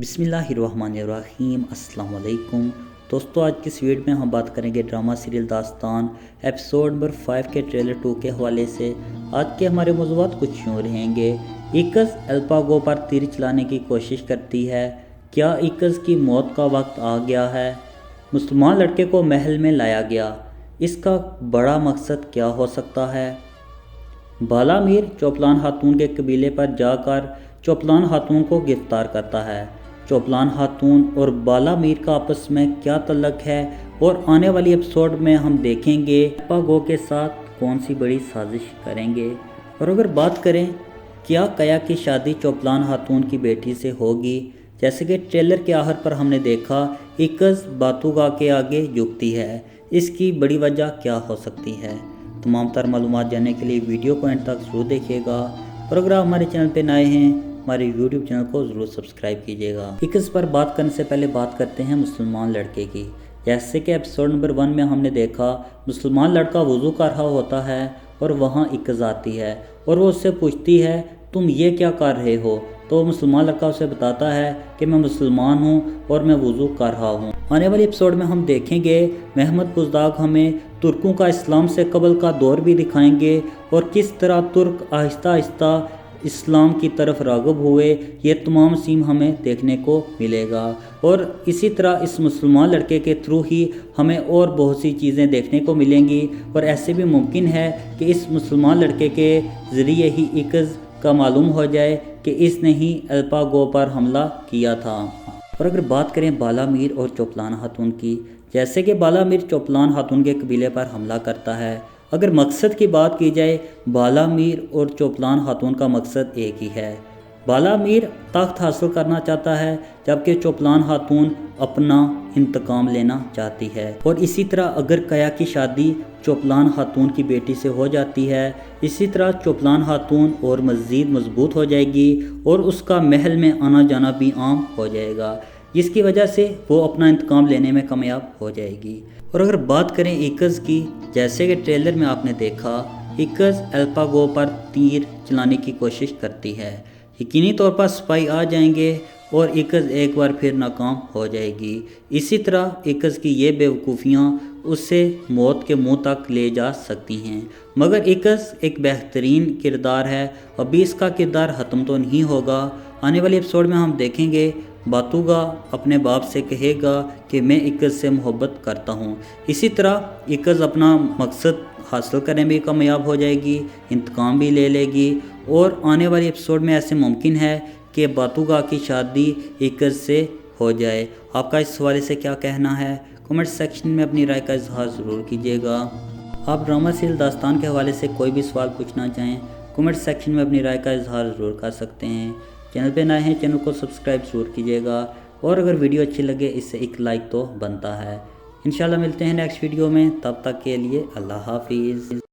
बिस्मिल्लाहिर्रहमानिर्रहीम। अस्सलाम वालेकुम दोस्तों, आज की इस वीडियो में हम बात करेंगे ड्रामा सीरियल दास्तान एपिसोड नंबर 5 के ट्रेलर 2 के हवाले से। आज के हमारे मौज़ूआत कुछ यूँ रहेंगे। इकस अल्पागो पर तीर चलाने की कोशिश करती है। क्या इकस की मौत का वक्त आ गया है? मुसलमान लड़के को महल में लाया गया, इसका बड़ा मकसद क्या हो सकता है? बाला मीर चौपलान खातून के कबीले पर जाकर चौपलान खातून को गिरफ्तार करता है। चौपलान खातून और बाला मीर का आपस में क्या तल्लक है और आने वाली एपिसोड में हम देखेंगे अल्पागो के साथ कौन सी बड़ी साजिश करेंगे। और अगर बात करें क्या कया की शादी चौपलान खातून की बेटी से होगी, जैसे कि ट्रेलर के आखिर पर हमने देखा इकस बातुगा के आगे झुकती है, इसकी बड़ी वजह क्या हो सकती है? तमाम तर मालूमात जानने के लिए वीडियो को एंड तक जरूर देखिएगा। और अगर आप हमारे चैनल पर नए हैं, हमारे यूट्यूब चैनल को ज़रूर सब्सक्राइब कीजिएगा। इकस पर बात करने से पहले बात करते हैं मुसलमान लड़के की। जैसे कि एपिसोड नंबर 1 में हमने देखा मुसलमान लड़का वज़ू कर रहा होता है और वहाँ इकस आती है और वो उससे पूछती है तुम ये क्या कर रहे हो? तो मुसलमान लड़का उसे बताता है कि मैं मुसलमान हूँ और मैं वज़ू कर रहा हूँ। आने वाली एपिसोड में हम देखेंगे महमद बुज़दाग हमें तुर्कों का इस्लाम से कबल का दौर भी दिखाएंगे और किस तरह तुर्क आहिस्ता आहिस्ता इस्लाम की तरफ राग़िब हुए। ये तमाम सीन हमें देखने को मिलेगा और इसी तरह इस मुसलमान लड़के के थ्रू ही हमें और बहुत सी चीज़ें देखने को मिलेंगी। और ऐसे भी मुमकिन है कि इस मुसलमान लड़के के ज़रिए ही इकस का मालूम हो जाए कि इसने ही अल्पागो पर हमला किया था। और अगर बात करें बाला मीर और चौपलान खातून की, जैसे कि बाला मीर चौपलान खातून के कबीले पर हमला करता है। अगर मकसद की बात की जाए बाला मीर और चौपलान खातून का मकसद एक ही है। बाला मीर तख्त हासिल करना चाहता है जबकि चौपलान खातून अपना इंतकाम लेना चाहती है। और इसी तरह अगर कया की शादी चौपलान खातून की बेटी से हो जाती है, इसी तरह चौपलान खातून और मज़ीद मजबूत हो जाएगी और उसका महल में आना जाना भी आम हो जाएगा, जिसकी वजह से वो अपना इंतकाम लेने में कामयाब हो जाएगी। और अगर बात करें इकस की, जैसे कि ट्रेलर में आपने देखा इकस अल्पागो पर तीर चलाने की कोशिश करती है। यकीनी तौर पर सिपाही आ जाएंगे और इकस एक बार फिर नाकाम हो जाएगी। इसी तरह इकस की ये बेवकूफ़ियाँ उससे मौत के मुंह तक ले जा सकती हैं। मगर इकस एक बेहतरीन किरदार है, अभी इसका किरदार ख़त्म तो नहीं होगा। आने वाले एपिसोड में हम देखेंगे बातुगा अपने बाप से कहेगा कि मैं इकस से मोहब्बत करता हूँ। इसी तरह इकस अपना मकसद हासिल करने में कामयाब हो जाएगी, इंतकाम भी ले लेगी। और आने वाले एपिसोड में ऐसे मुमकिन है कि बातुगा की शादी इकस से हो जाए। आपका इस हवाले से क्या कहना है? कमेंट सेक्शन में अपनी राय का इजहार ज़रूर कीजिएगा। आप ड्रामा सीरियल दास्तान के हवाले से कोई भी सवाल पूछना चाहें, कमेंट सेक्शन में अपनी राय का इजहार ज़रूर कर सकते हैं। चैनल पे नए हैं, चैनल को सब्सक्राइब ज़रूर कीजिएगा। और अगर वीडियो अच्छी लगे इससे एक लाइक तो बनता है। इंशाल्लाह मिलते हैं नेक्स्ट वीडियो में, तब तक के लिए अल्लाह हाफिज़।